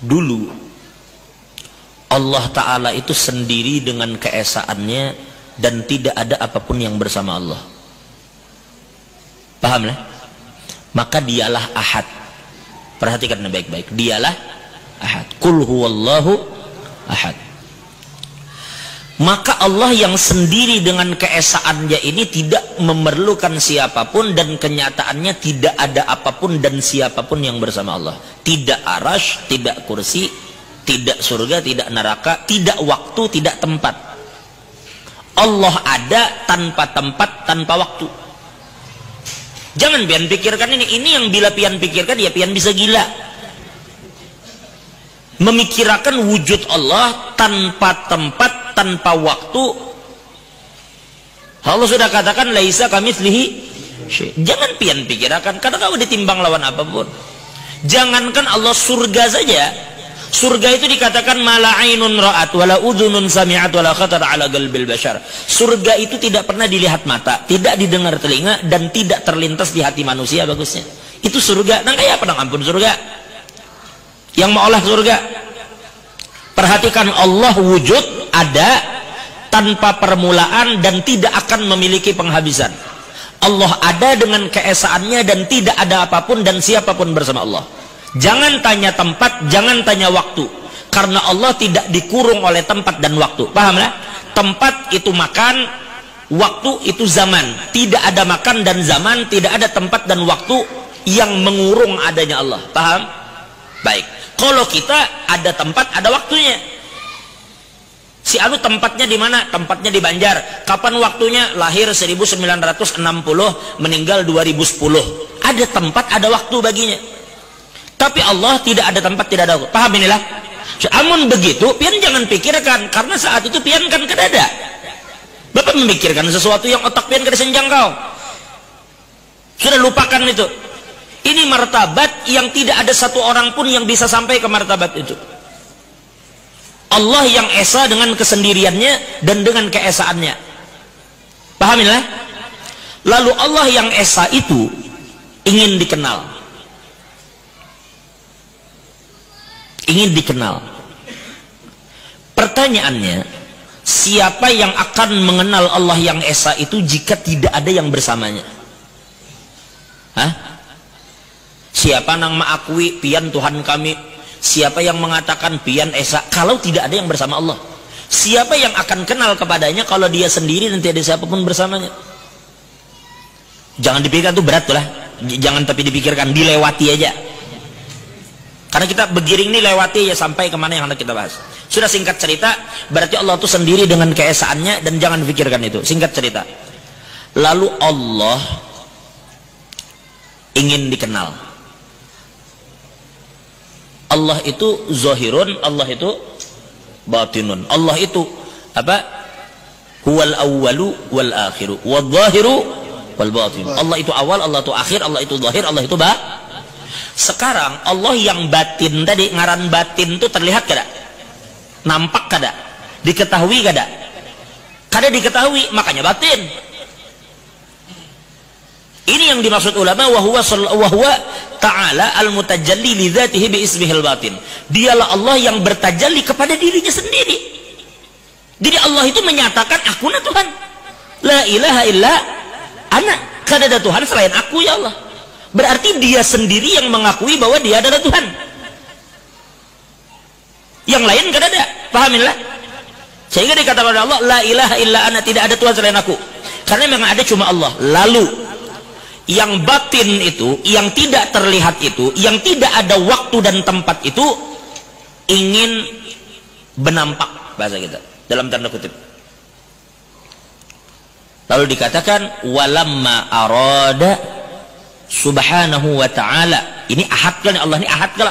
Dulu Allah Ta'ala itu sendiri dengan keesaannya dan tidak ada apapun yang bersama Allah. Paham lah? Maka dialah ahad. Perhatikan baik-baik, dialah ahad. Qul huwallahu ahad. Maka Allah yang sendiri dengan keesaannya ini tidak memerlukan siapapun, dan kenyataannya tidak ada apapun dan siapapun yang bersama Allah. Tidak arash, tidak kursi, tidak surga, tidak neraka, tidak waktu, tidak tempat. Allah ada tanpa tempat, tanpa waktu. Jangan pian pikirkan ini yang bila pian pikirkan ya pian bisa gila. Memikirkan wujud Allah tanpa tempat, tanpa waktu. Allah sudah katakan laisa kamitslihi syai'. Jangan pian pikirkan karena kau ditimbang lawan apapun. Jangankan Allah, surga saja. Surga itu dikatakan mala ainun ra'at wala udhunun sami'at wala khatar ala qalbil bashar. Surga itu tidak pernah dilihat mata, tidak didengar telinga, dan tidak terlintas di hati manusia. Bagusnya itu surga. Nang kayak apa nang ampun surga yang mau olah surga. Perhatikan, Allah wujud, ada tanpa permulaan dan tidak akan memiliki penghabisan. Allah ada dengan keesaannya dan tidak ada apapun dan siapapun bersama Allah. Jangan tanya tempat, jangan tanya waktu, karena Allah tidak dikurung oleh tempat dan waktu. Paham lah? Tempat itu makan, waktu itu zaman. Tidak ada makan dan zaman, tidak ada tempat dan waktu yang mengurung adanya Allah. Paham? Baik. Kalau kita ada tempat, ada waktunya. Si Anu tempatnya di mana? Tempatnya di Banjar. Kapan waktunya? Lahir 1960, meninggal 2010. Ada tempat, ada waktu baginya. Tapi Allah tidak ada tempat, tidak ada waktu. Paham inilah? Amun begitu, pian jangan pikirkan, karena saat itu pian kan kedada. Bapak memikirkan sesuatu yang otak pian kada senjangkau. Sudah lupakan itu. Ini martabat yang tidak ada satu orang pun yang bisa sampai ke martabat itu. Allah yang esa dengan kesendiriannya dan dengan keesaannya. Pahamilah? Lalu Allah yang esa itu ingin dikenal. Ingin dikenal. Pertanyaannya, siapa yang akan mengenal Allah yang esa itu jika tidak ada yang bersamanya? Hah? Siapa nang mengakui pian Tuhan kami? Siapa yang mengatakan pian esa kalau tidak ada yang bersama Allah? Siapa yang akan kenal kepadanya kalau dia sendiri dan tidak ada siapapun bersamanya? Jangan dipikirkan, itu berat tuh lah. Jangan tapi dipikirkan, dilewati aja. Karena kita begiring ini lewati ya sampai kemana yang hendak kita bahas. Sudah, singkat cerita, berarti Allah itu sendiri dengan keesaannya dan jangan pikirkan itu. Singkat cerita. Lalu Allah ingin dikenal. Allah itu zahirun, Allah itu batinun. Allah itu apa? Huwal awwalu wal akhiru wal zahiru wal batin. Allah itu awal, Allah itu akhir, Allah itu zahir, Allah itu Sekarang Allah yang batin tadi, ngaran batin itu terlihat kada? Nampak kada? Diketahui kada? Kada diketahui, makanya batin. Ini yang dimaksud ulama, wa huwa ta'ala al-mutajalli li dzatihi bi ismihil batin. Dialah Allah yang bertajalli kepada dirinya sendiri. Jadi Allah itu menyatakan, aku na Tuhan. La ilaha illa ana. Kada ada Tuhan selain aku, ya Allah. Berarti dia sendiri yang mengakui bahwa dia adalah Tuhan. Yang lain kada ada. Pahamilah? Sehingga dikatakan oleh Allah, la ilaha illa ana, tidak ada Tuhan selain aku. Karena memang ada cuma Allah. Lalu yang batin itu, yang tidak terlihat itu, yang tidak ada waktu dan tempat itu, ingin benampak, bahasa kita dalam tanda kutip. Lalu dikatakan walamma arada subhanahu wa ta'ala, ini ahad kan Allah, ini ahad kan.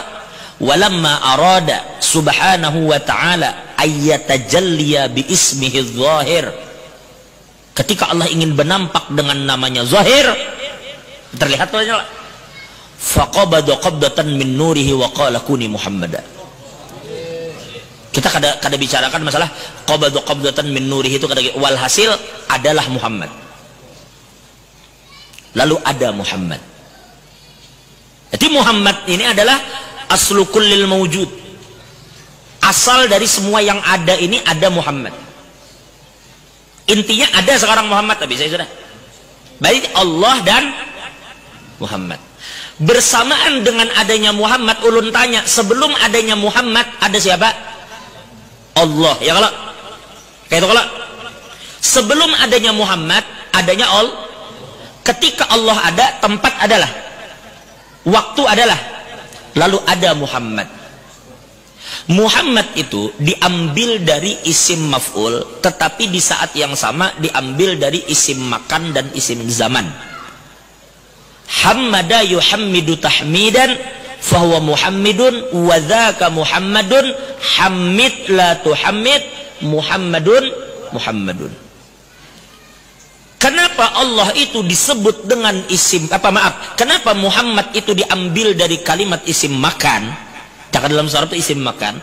Walamma arada subhanahu wa ta'ala ayyatajalliya bi ismihi zahir, ketika Allah ingin benampak dengan namanya zahir, terlihat saja, faqabada qabdatan min nurihi wa qala kuni muhammada. Kita kada bicarakan masalah qabada qabdatan min nurihi itu, kada, walhasil adalah Muhammad. Lalu ada Muhammad. Jadi Muhammad ini adalah aslu kullil mawjud. asal dari semua yang ada ini ada Muhammad. Intinya ada sekarang Muhammad, tapi saya sudah. Baik Allah dan Muhammad. Bersamaan dengan adanya Muhammad, ulun tanya, sebelum adanya Muhammad ada siapa? Allah. Ya kalau kayak itu kalau sebelum adanya Muhammad adanya Allah. Ketika Allah ada, tempat adalah, waktu adalah, lalu ada Muhammad. Muhammad itu diambil dari isim maf'ul, tetapi di saat yang sama diambil dari isim makan dan isim zaman. Hammada yuhammidu tahmidan fahuwa muhammidun wa dzaka muhammadun hammid la tuhammid muhammadun muhammadun. Kenapa Allah itu disebut dengan isim kenapa Muhammad itu diambil dari kalimat isim makan? Cakap dalam surah itu isim makan.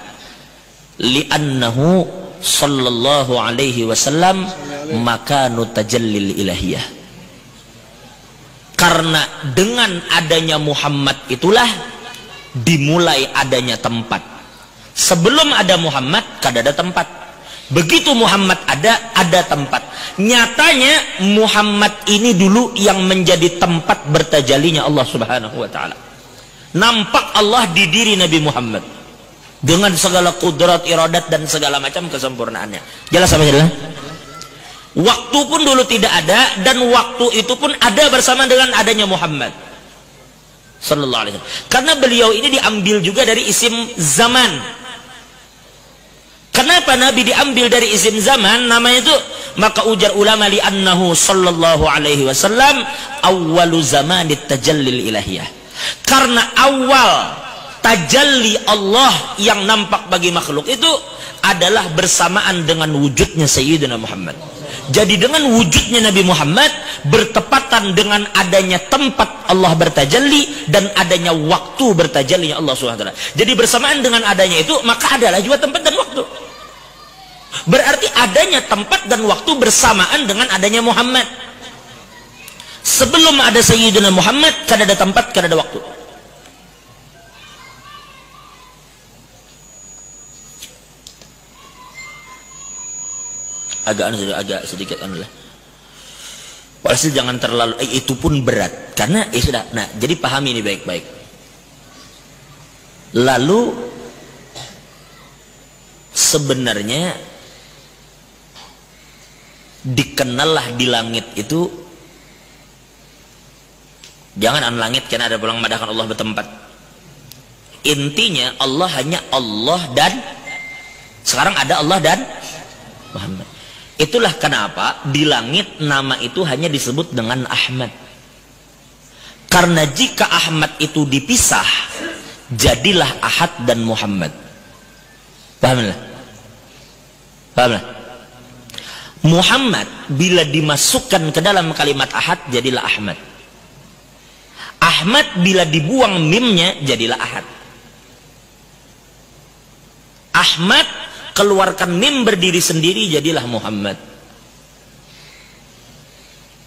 Li'annahu sallallahu alaihi wasallam makanu tajallil ilahiyah. Karena dengan adanya Muhammad itulah dimulai adanya tempat. Sebelum ada Muhammad, kada ada tempat. Begitu Muhammad ada tempat. Nyatanya Muhammad ini dulu yang menjadi tempat bertajalinya Allah Subhanahu wa taala. Nampak Allah di diri Nabi Muhammad dengan segala kudrat, iradat dan segala macam kesempurnaannya. Jelas apa jelas? Waktu pun dulu tidak ada, dan waktu itu pun ada bersama dengan adanya Muhammad sallallahu alaihi wasallam. Karena beliau ini diambil juga dari isim zaman. Kenapa Nabi diambil dari isim zaman namanya itu? Maka ujar ulama li'annahu sallallahu alaihi wasallam awwalu zamanit tajallil ilahiyah. Karena awal tajalli Allah yang nampak bagi makhluk itu adalah bersamaan dengan wujudnya Sayyidina Muhammad. Jadi dengan wujudnya Nabi Muhammad bertepatan dengan adanya tempat Allah bertajalli dan adanya waktu bertajallinya Allah SWT. Jadi bersamaan dengan adanya itu, maka adalah juga tempat dan waktu. Berarti adanya tempat dan waktu bersamaan dengan adanya Muhammad. Sebelum ada Sayyidina Muhammad, kada ada tempat, kada ada waktu. Agak sedikit lah. Walhasil jangan terlalu itu pun berat karena sudah. Nah, jadi pahami ini baik-baik. Lalu sebenarnya dikenallah di langit itu, jangan an langit karena ada pulang madahkan Allah bertempat. Intinya Allah hanya Allah dan sekarang ada Allah dan Muhammad. Itulah kenapa di langit nama itu hanya disebut dengan Ahmad. Karena jika Ahmad itu dipisah, jadilah Ahad dan Muhammad. Pahamlah? Pahamlah? Muhammad bila dimasukkan ke dalam kalimat Ahad, jadilah Ahmad. Ahmad bila dibuang mimnya, jadilah Ahad. Ahmad keluarkan mim berdiri sendiri, jadilah Muhammad.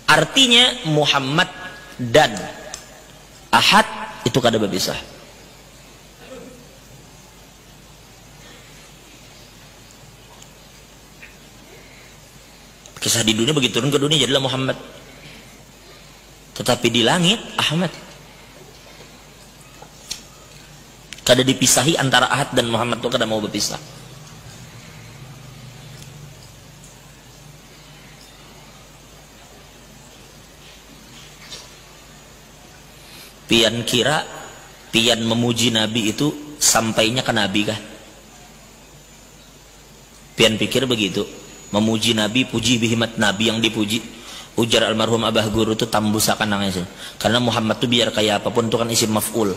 Artinya Muhammad dan Ahad itu kada berpisah. Kisah di dunia begitu, turun ke dunia jadilah Muhammad. Tetapi di langit Ahmad. Kada dipisahi antara Ahad dan Muhammad itu, kada mau berpisah. Pian kira pian memuji Nabi itu sampainya ke Nabi kah? Pian pikir begitu, memuji Nabi, puji bihimat Nabi yang dipuji. Ujar almarhum Abah Guru itu tambusakan nangis. Karena Muhammad itu biar kayak apapun itu kan isim maf'ul.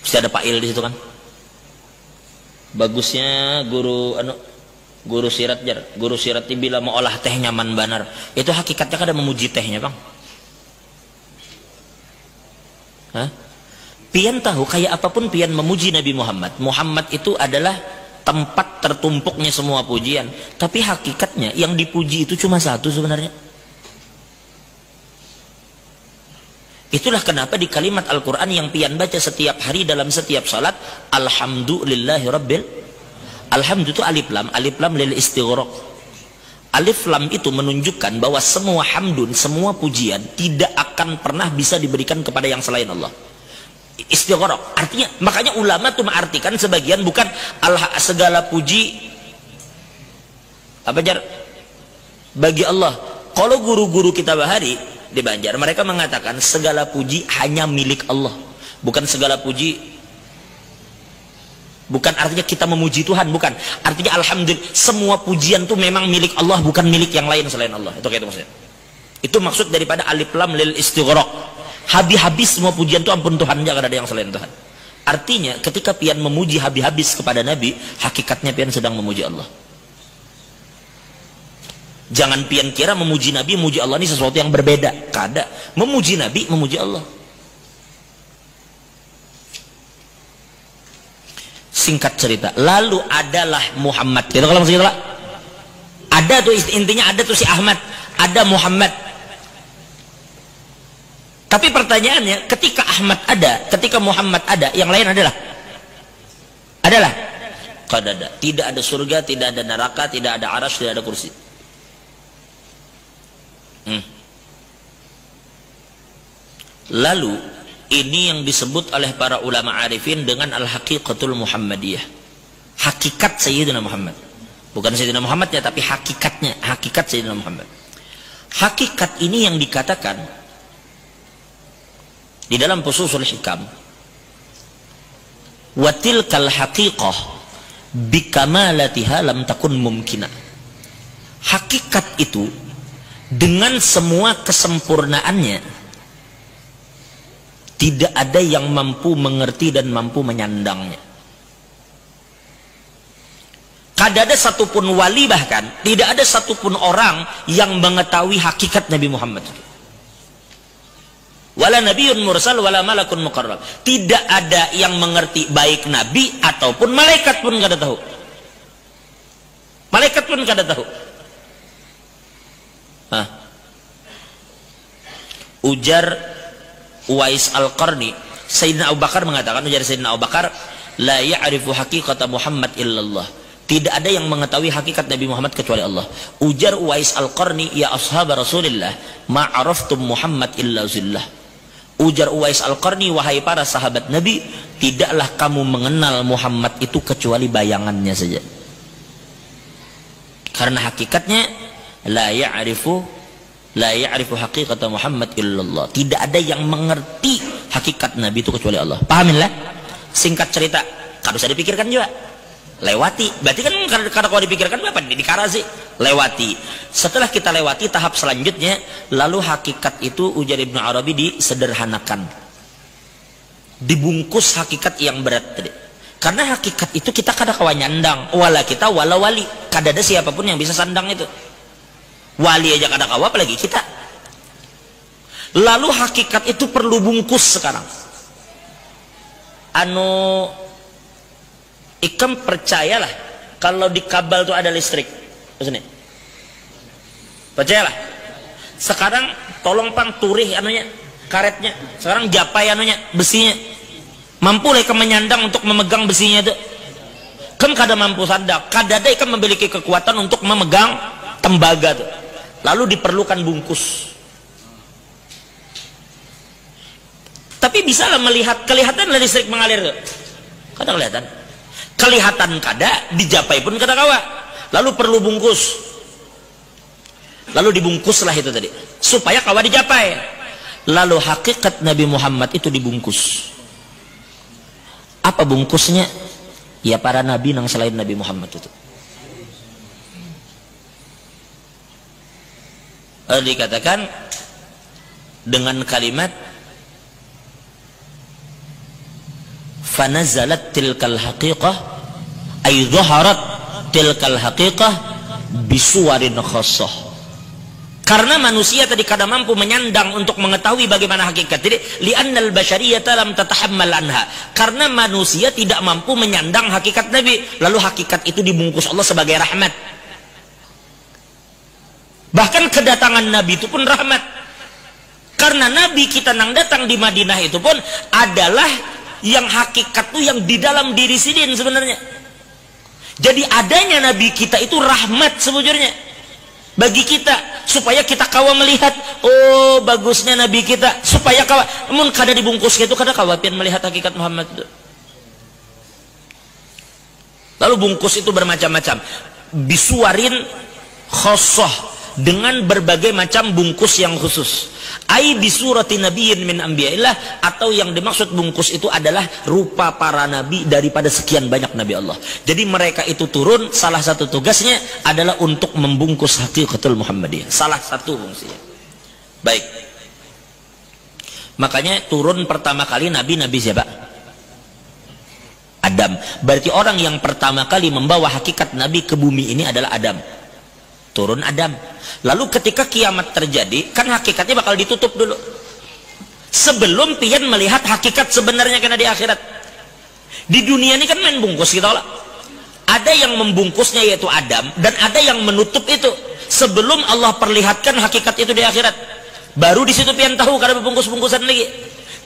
Mesti ada fa'il di situ kan. Bagusnya guru sirat jar. Guru sirat bila mau olah teh nyaman banar. Itu hakikatnya kada memuji tehnya, Bang. Hah? Pian tahu kayak apapun pian memuji Nabi Muhammad. Muhammad itu adalah tempat tertumpuknya semua pujian. Tapi hakikatnya yang dipuji itu cuma satu sebenarnya. Itulah kenapa di kalimat Al-Quran yang pian baca setiap hari dalam setiap salat, alhamdulillahi rabbil. Alhamdulillah itu alif lam lil istighraq. Alif lam itu menunjukkan bahwa semua hamdun, semua pujian tidak akan pernah bisa diberikan kepada yang selain Allah. Istighraq artinya, makanya ulama tuh mengartikan sebagian bukan segala puji apa jar bagi Allah. Kalau guru-guru kita bahari di Banjar, mereka mengatakan segala puji hanya milik Allah, bukan segala puji, bukan artinya kita memuji Tuhan, bukan artinya alhamdulillah semua pujian itu memang milik Allah, bukan milik yang lain selain Allah. Itu kayak itu maksudnya. Itu maksud daripada alif lam lil istighraq. Habis-habis semua pujian itu ampun Tuhan, jangan ada yang selain Tuhan. Artinya ketika pian memuji habis-habis kepada Nabi, hakikatnya pian sedang memuji Allah. Jangan pian kira memuji Nabi, memuji Allah ini sesuatu yang berbeda. Kada. Memuji Nabi, memuji Allah. Singkat cerita, lalu adalah Muhammad. Gitu kalau maksud kita, ada tuh intinya, ada tuh si Ahmad, ada Muhammad. Tapi pertanyaannya, ketika Ahmad ada, ketika Muhammad ada, yang lain adalah qadada. Tidak ada surga, tidak ada neraka, tidak ada arsy, tidak ada kursi. Lalu ini yang disebut oleh para ulama arifin dengan al-haqiqatul Muhammadiyah. Hakikat Sayyidina Muhammad. Bukan Sayyidina Muhammadnya, tapi hakikatnya, hakikat Sayyidina Muhammad. Hakikat ini yang dikatakan di dalam Fususul Hikam, wa tilkal haqiqah bikamalatiha lam takun mumkinah. Hakikat itu dengan semua kesempurnaannya tidak ada yang mampu mengerti dan mampu menyandangnya. Kada ada satupun wali, bahkan tidak ada satupun orang yang mengetahui hakikat Nabi Muhammad. Wala nabiyyun mursal wala malakun muqarrab. Tidak ada yang mengerti, baik nabi ataupun malaikat pun kada tahu. Malaikat pun kada tahu. Ujar Uwais Al-Qarni, Sayyidina Abu Bakar mengatakan, ujar Sayyidina Abu Bakar, la ya'rifu haqiqata Muhammad illallah. Tidak ada yang mengetahui hakikat Nabi Muhammad kecuali Allah. Ujar Uwais Al-Qarni, ya ashab Rasulillah, ma araftum Muhammad illa zillah. Ujar Uwais Al-Qarni, wahai para sahabat Nabi, tidaklah kamu mengenal Muhammad itu kecuali bayangannya saja. Karena hakikatnya la ya'rifu haqiqata Muhammad illallah. Tidak ada yang mengerti hakikat Nabi itu kecuali Allah. Pahaminlah. Singkat cerita, kalau bisa dipikirkan juga, lewati. Berarti kan karena kalau dipikirkan apa? Dikara sih. Lewati. Setelah kita lewati tahap selanjutnya, lalu hakikat itu ujar Ibnu Arabi disederhanakan, dibungkus hakikat yang berat tadi. Karena hakikat itu kita kada kawan nyandang, wala kita wala wali, kada ada siapapun yang bisa sandang itu. Wali aja kada kawa, apalagi kita. Lalu hakikat itu perlu bungkus sekarang. Ikam percayalah kalau di kabel itu ada listrik. Maksudnya, percayalah. Sekarang tolong pang turih anunya, karetnya. Sekarang japai anunya, besinya. Mampu lah ikam menyandang untuk memegang besinya itu. Ikam kada mampu sandang. Kada ada ikam memiliki kekuatan untuk memegang tembaga itu. Lalu diperlukan bungkus. Tapi bisa lah melihat, kelihatan lah listrik mengalir tuh. Kada kelihatan. Kelihatan kada, dijapai pun kada kawa. Lalu perlu bungkus. Lalu dibungkuslah itu tadi, supaya kawa dijapai. Lalu hakikat Nabi Muhammad itu dibungkus. Apa bungkusnya? Ya para nabi yang selain Nabi Muhammad itu. Dikatakan dengan kalimat fanazalat tilkal haqiqah ay dhaharat tilkal haqiqah bisuwarin khassah. Karena manusia tadi kada mampu menyandang untuk mengetahui bagaimana hakikat. Jadi li'annal basyariyata lam tatahammal anha. Karena manusia tidak mampu menyandang hakikat Nabi, lalu hakikat itu dibungkus Allah sebagai rahmat. Bahkan kedatangan Nabi itu pun rahmat. Karena Nabi kita nang datang di Madinah itu pun adalah yang hakikat tuh yang di dalam diri sidin sebenarnya. Jadi adanya Nabi kita itu rahmat sebujurnya bagi kita, supaya kita kawa melihat, oh bagusnya Nabi kita, supaya kawa mun kada dibungkus gitu, kada kawa pian melihat hakikat Muhammad itu. Lalu bungkus itu bermacam-macam, bisuarin khosoh, dengan berbagai macam bungkus yang khusus. Ai bisurati nabiyyin min anbiya'illah, atau yang dimaksud bungkus itu adalah rupa para nabi daripada sekian banyak nabi Allah. Jadi mereka itu turun, salah satu tugasnya adalah untuk membungkus hakikatul Muhammadiyah. Salah satu fungsinya. Baik. Makanya turun pertama kali nabi siapa? Adam. Berarti orang yang pertama kali membawa hakikat nabi ke bumi ini adalah Adam. Turun Adam. Lalu ketika kiamat terjadi, kan hakikatnya bakal ditutup dulu sebelum pian melihat hakikat sebenarnya karena di akhirat. Di dunia ini kan main bungkus kita lah. Ada yang membungkusnya yaitu Adam, dan ada yang menutup itu sebelum Allah perlihatkan hakikat itu di akhirat. Baru di situ pian tahu karena bungkus-bungkusan lagi.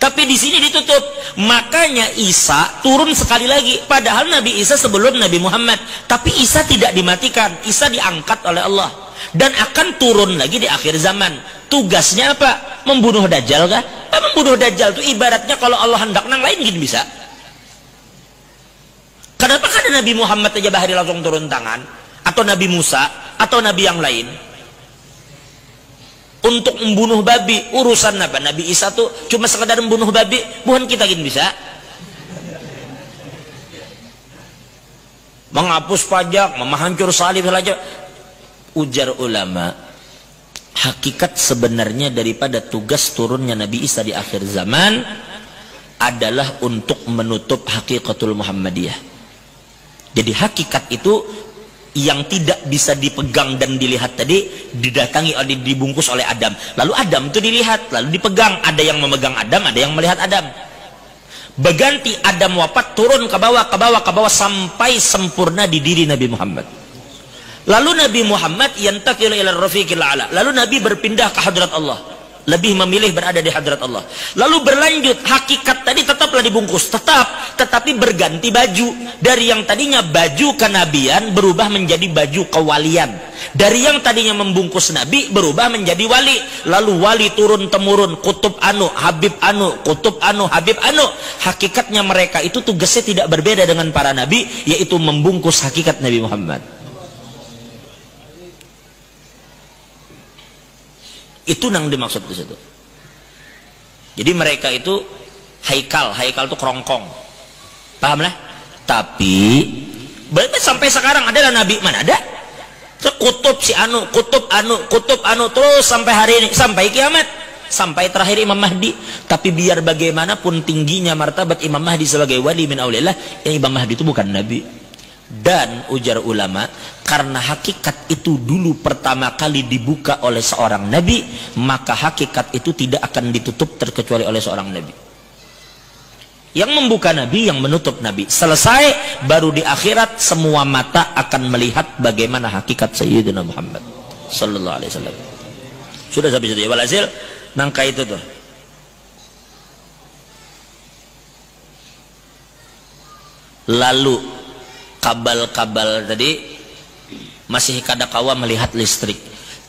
Tapi di sini ditutup. Makanya Isa turun sekali lagi. Padahal Nabi Isa sebelum Nabi Muhammad. Tapi Isa tidak dimatikan. Isa diangkat oleh Allah. Dan akan turun lagi di akhir zaman. Tugasnya apa? Membunuh Dajjal kah? Membunuh Dajjal itu ibaratnya kalau Allah hendak nang lain gini bisa. Kenapa kan Nabi Muhammad aja bahari langsung turun tangan? Atau Nabi Musa? Atau Nabi yang lain? Untuk membunuh babi, urusan apa? Nabi Isa tuh cuma sekadar membunuh babi, bukan kita gini bisa. Menghapus pajak, menghancur salib saja. Ujar ulama, hakikat sebenarnya daripada tugas turunnya Nabi Isa di akhir zaman adalah untuk menutup hakikatul Muhammadiyah. Jadi hakikat itu yang tidak bisa dipegang dan dilihat tadi didatangi oleh, dibungkus oleh Adam. Lalu Adam itu dilihat, lalu dipegang. Ada yang memegang Adam, ada yang melihat Adam. Berganti Adam wafat, turun ke bawah sampai sempurna di diri Nabi Muhammad. Lalu Nabi Muhammad yantaqilu ila rafiqil a'la. Lalu Nabi berpindah ke hadrat Allah. Lebih memilih berada di hadrat Allah. Lalu berlanjut, hakikat tadi tetaplah dibungkus, tetapi berganti baju. Dari yang tadinya baju kenabian berubah menjadi baju kewalian. Dari yang tadinya membungkus nabi berubah menjadi wali. Lalu wali turun temurun, kutub anu, habib anu, kutub anu, habib anu. Hakikatnya mereka itu tugasnya tidak berbeda dengan para nabi, yaitu membungkus hakikat Nabi Muhammad. Itu yang dimaksud di situ. Jadi mereka itu haikal itu kerongkong, paham lah? Tapi sampai sekarang adalah nabi mana ada? Kutub si anu, kutub anu terus sampai hari ini, sampai kiamat, sampai terakhir Imam Mahdi. Tapi biar bagaimanapun tingginya martabat Imam Mahdi sebagai wali min aulillah, Imam Mahdi itu bukan nabi. Dan ujar ulama, karena hakikat itu dulu pertama kali dibuka oleh seorang nabi, maka hakikat itu tidak akan ditutup terkecuali oleh seorang nabi. Yang membuka nabi, yang menutup nabi. Selesai, baru di akhirat semua mata akan melihat bagaimana hakikat Sayyidina Muhammad sallallahu alaihi wasallam. Sudah sampai situ ya, walhasil nangka itu tuh. Lalu kabal-kabal tadi masih kadakawa melihat listrik,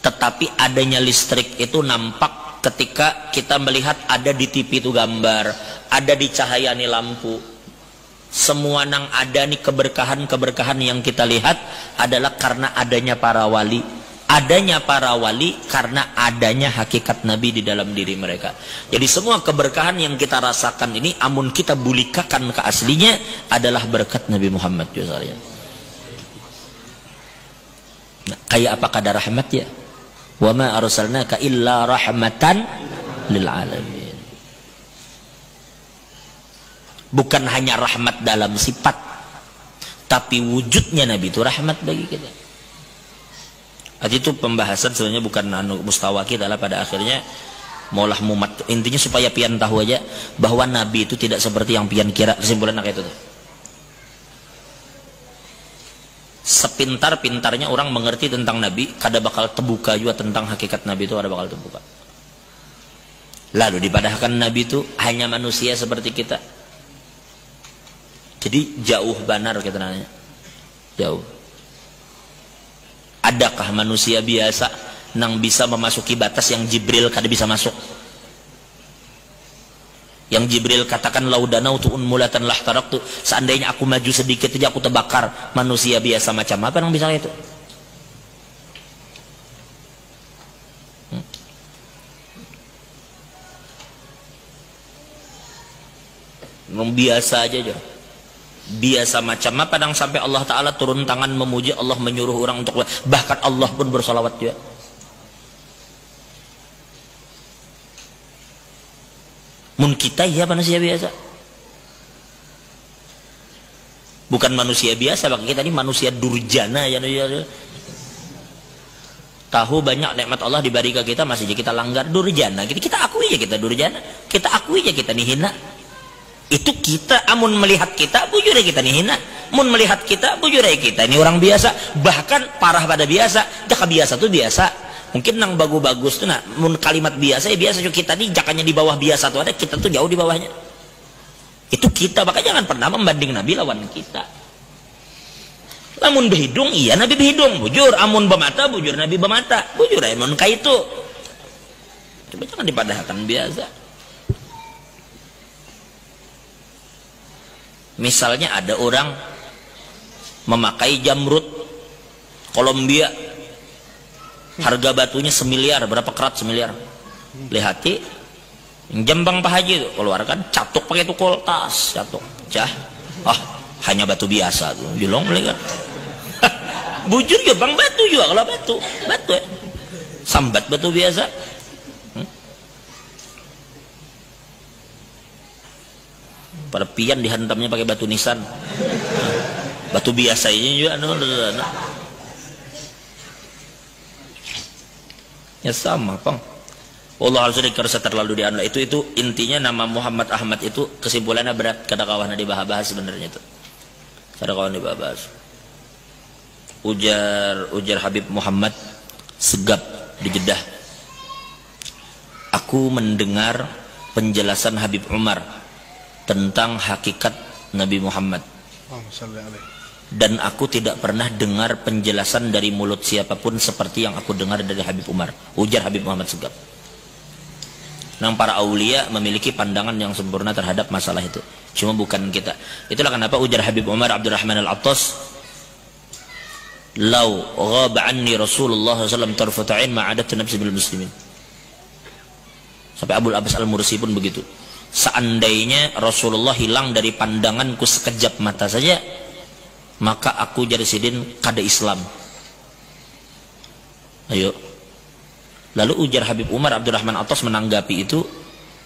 tetapi adanya listrik itu nampak ketika kita melihat ada di TV itu gambar, ada di cahaya nih lampu. Semua nang ada nih keberkahan yang kita lihat adalah karena adanya para wali. Adanya para wali karena adanya hakikat Nabi di dalam diri mereka. Jadi semua keberkahan yang kita rasakan ini, amun kita bulikakan ke aslinya, adalah berkat Nabi Muhammad SAW. Nah, kayak apa kadar rahmat ya? Wa ma arsalnaka illa rahmatan lil alamin. Bukan hanya rahmat dalam sifat, tapi wujudnya Nabi itu rahmat bagi kita. Itu pembahasan sebenarnya bukan mustawa kita lah, pada akhirnya maulah mumat. Intinya supaya pian tahu aja bahwa Nabi itu tidak seperti yang pian kira. Kesimpulan kayak itu tuh. Sepintar-pintarnya orang mengerti tentang Nabi, kada bakal terbuka juga tentang hakikat Nabi itu, kada bakal terbuka. Lalu dipadahkan Nabi itu hanya manusia seperti kita. Jadi jauh benar kita nanya. Jauh. Adakah manusia biasa yang bisa memasuki batas yang Jibril kada bisa masuk? Yang Jibril katakan laudanautu unmulatan lahtaraktu, seandainya aku maju sedikit saja aku terbakar. Manusia biasa macam apa yang bisa itu? Biasa aja. Biasa macam apa yang sampai Allah Ta'ala turun tangan memuji, Allah menyuruh orang untuk, bahkan Allah pun bersolawat juga. Mun kita ya manusia biasa, bukan manusia biasa, bagi kita ini manusia durjana ya. Tahu banyak nikmat Allah diberi ke kita, masih kita langgar, durjana. Kita akui aja kita durjana, kita akui aja kita nih hina. Itu kita, amun melihat kita bujur kita nih hina, mun melihat kita bujur kita ini orang biasa, bahkan parah pada biasa. Jaka biasa tuh biasa, mungkin nang bagus-bagus tuh nah, mun kalimat biasa ya biasa. Kita nih jakanya di bawah biasa tuh ada, kita tuh jauh di bawahnya. Itu kita, makanya jangan pernah membanding Nabi lawan kita. Amun berhidung iya Nabi berhidung bujur, amun bermata bujur Nabi bermata bujur, amun kaitu. Coba jangan dipadahkan biasa. Misalnya ada orang memakai jamrut Kolombia, harga batunya semiliar, berapa karat semiliar. Lihati jambang Pak Haji itu keluarkan catuk pakai itu koltas, catuk cah, hanya batu biasa tuh julong kan. Bujur juga bang batu juga, kalau batu ya sambat batu biasa. Pada pian dihantamnya pakai batu nisan, batu biasa ini juga ya sama pang. Allah harus dikirsa terlalu dianla itu intinya. Nama Muhammad Ahmad itu kesimpulannya berat, kada kawan dibahas sebenarnya itu, kada kawan dibahas. Ujar Habib Muhammad Segap di Jeddah, aku mendengar penjelasan Habib Umar tentang hakikat Nabi Muhammad, dan aku tidak pernah dengar penjelasan dari mulut siapapun seperti yang aku dengar dari Habib Umar. Ujar Habib Muhammad Segap. Nang para aulia memiliki pandangan yang sempurna terhadap masalah itu, cuma bukan kita. Itulah kenapa ujar Habib Umar Abdurrahman Al-Attas, lau ghaba anni Rasulullah SAW tarfata'in ma'adat nafsi bil muslimin. Sampai Abul Abbas Al-Mursi pun begitu. Seandainya Rasulullah hilang dari pandanganku sekejap mata saja, maka aku jadi sidin kada Islam. Ayo. Lalu ujar Habib Umar Abdurrahman Atas menanggapi itu,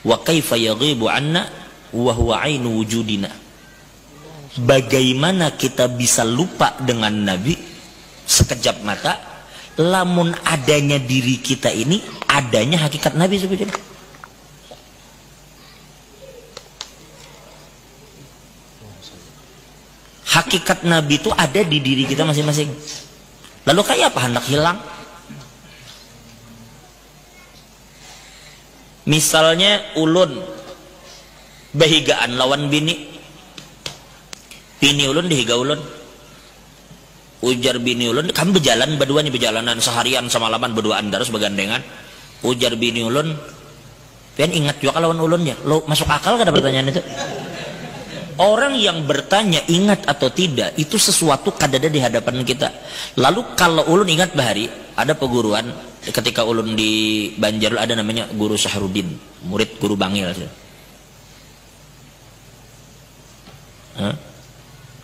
wa kaifa yaghibu anna wa huwa ainu wujudina. Bagaimana kita bisa lupa dengan Nabi sekejap mata, lamun adanya diri kita ini adanya hakikat Nabi sebetulnya. Hakikat Nabi itu ada di diri kita masing-masing. Lalu kayak apa hendak hilang? Misalnya ulun behigaan lawan bini ulun dihiga ulun. Ujar bini ulun, kami berjalan berdua nih, berjalanan seharian semalaman berduaan terus begandengan. Ujar bini ulun, pian ingat juga lawan ulun ya. Lo masuk akal kada pertanyaan itu? Orang yang bertanya ingat atau tidak itu sesuatu kadada di hadapan kita. Lalu kalau ulun ingat bahari, ada peguruan ketika ulun di Banjar ada namanya Guru Syahrudin, murid Guru Bangil.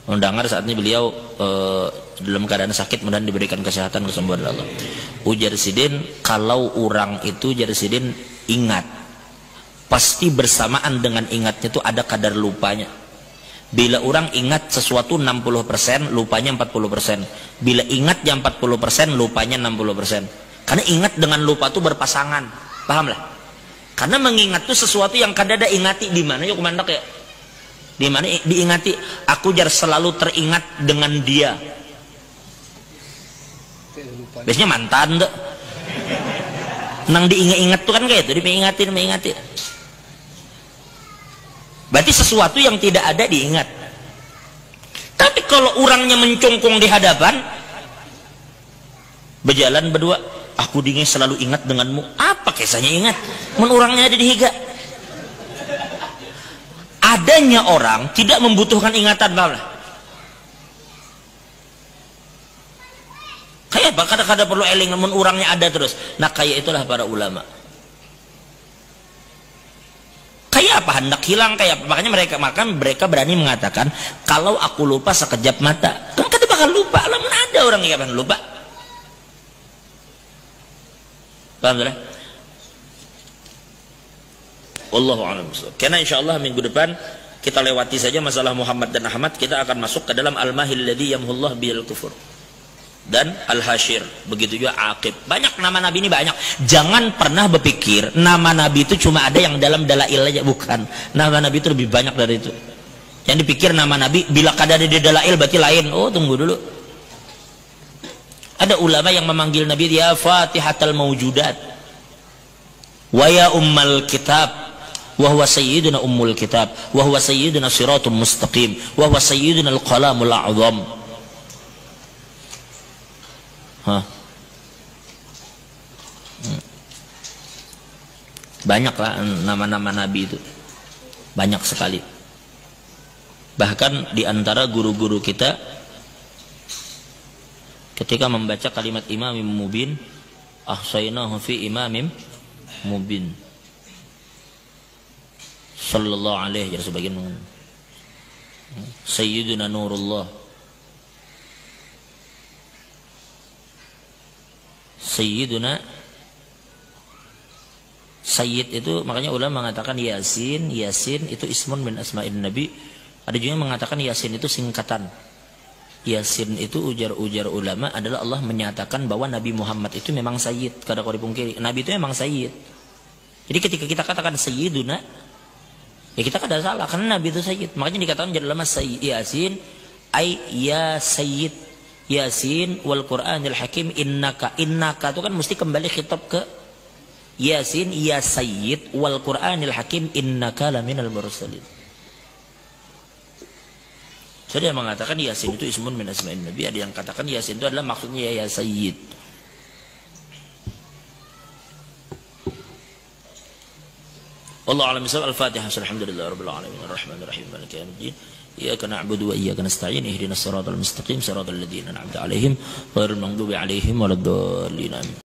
Mendengar saat ini beliau dalam keadaan sakit, mudah-mudahan diberikan kesehatan, kesembuhan Allah. Ujar Sidin, kalau orang itu jar Sidin ingat, pasti bersamaan dengan ingatnya itu ada kadar lupanya. Bila orang ingat sesuatu 60%, lupanya 40%. Bila ingat yang 40%, lupanya 60%. Karena ingat dengan lupa itu berpasangan. Pahamlah? Karena mengingat itu sesuatu yang kadada ingati. Di mana yuk mandak ya? Di mana diingati? Aku jar selalu teringat dengan dia. Biasanya mantan tuh. nang diingat-ingat tuh kan kayak itu, diingatin. Berarti sesuatu yang tidak ada diingat. Tapi kalau orangnya mencongkong di hadapan, berjalan berdua, aku dingin selalu ingat denganmu. Apa kisahnya ingat? Men orangnya ada di higa. Adanya orang tidak membutuhkan ingatan, paham lah? Kayak apa? Kadang-kadang perlu eling, namun orangnya ada terus. Nah kayak itulah para ulama. Kayak apa? Hendak hilang kayak apa? Makanya mereka berani mengatakan, kalau aku lupa sekejap mata, kan kita bakal lupa. Lamun ada orang yang akan lupa. Paham tak? Wallahu a'lam bishawab. Karena insyaallah minggu depan kita lewati saja masalah Muhammad dan Ahmad, kita akan masuk ke dalam al-mahil ladzi yamhullah bil kufur dan al-hasyir, begitu juga aqib. Banyak nama nabi ini banyak. Jangan pernah berpikir nama nabi itu cuma ada yang dalam dalail aja, bukan. Nama nabi itu lebih banyak dari itu. Yang dipikir nama nabi bila kada ada di dalail berarti lain. Oh, tunggu dulu. Ada ulama yang memanggil nabi ya Fatihatul Mawjudat wa ya Ummal Kitab wa huwa sayyiduna Ummul Kitab wa huwa sayyiduna Siratul Mustaqim wa huwa sayyiduna Al-Qalamul A'zam. Banyaklah nama-nama nabi itu, banyak sekali. Bahkan di antara guru-guru kita ketika membaca kalimat imamim mubin, ahsaynahu fi imamim mubin sallallahu alaihi wasallam, sebagian sayyiduna nurullah, sayyiduna. Sayyid itu makanya ulama mengatakan Yasin itu ismun min asma'in nabi. Ada juga yang mengatakan Yasin itu singkatan. Yasin itu ujar ulama adalah Allah menyatakan bahwa Nabi Muhammad itu memang sayyid. Kada kau dipungkiri, Nabi itu memang sayyid. Jadi ketika kita katakan sayyiduna, ya kita kada salah karena Nabi itu sayyid. Makanya dikatakan jadi ulama sayyid Yasin ay ya sayyid Yasin wal Qur'anil Hakim innaka itu kan mesti kembali khitab ke Yasin ya sayyid wal Qur'anil Hakim innaka laminal mursalin. Jadi yang mengatakan Yasin itu ismun min asma'in nabi, ada yang katakan Yasin itu adalah maksudnya ya sayyid. Wallahu a'lam bishawab. Al-Fatihah. Alhamdulillahirabbil alamin arrahmanir rahim maliki yaumiddin. Iyyaka na'budu wa iyyaka nasta'in ihdinas siratal mustaqim siratal ladzina an'amta 'alaihim ghairil maghdubi 'alaihim waladdallin.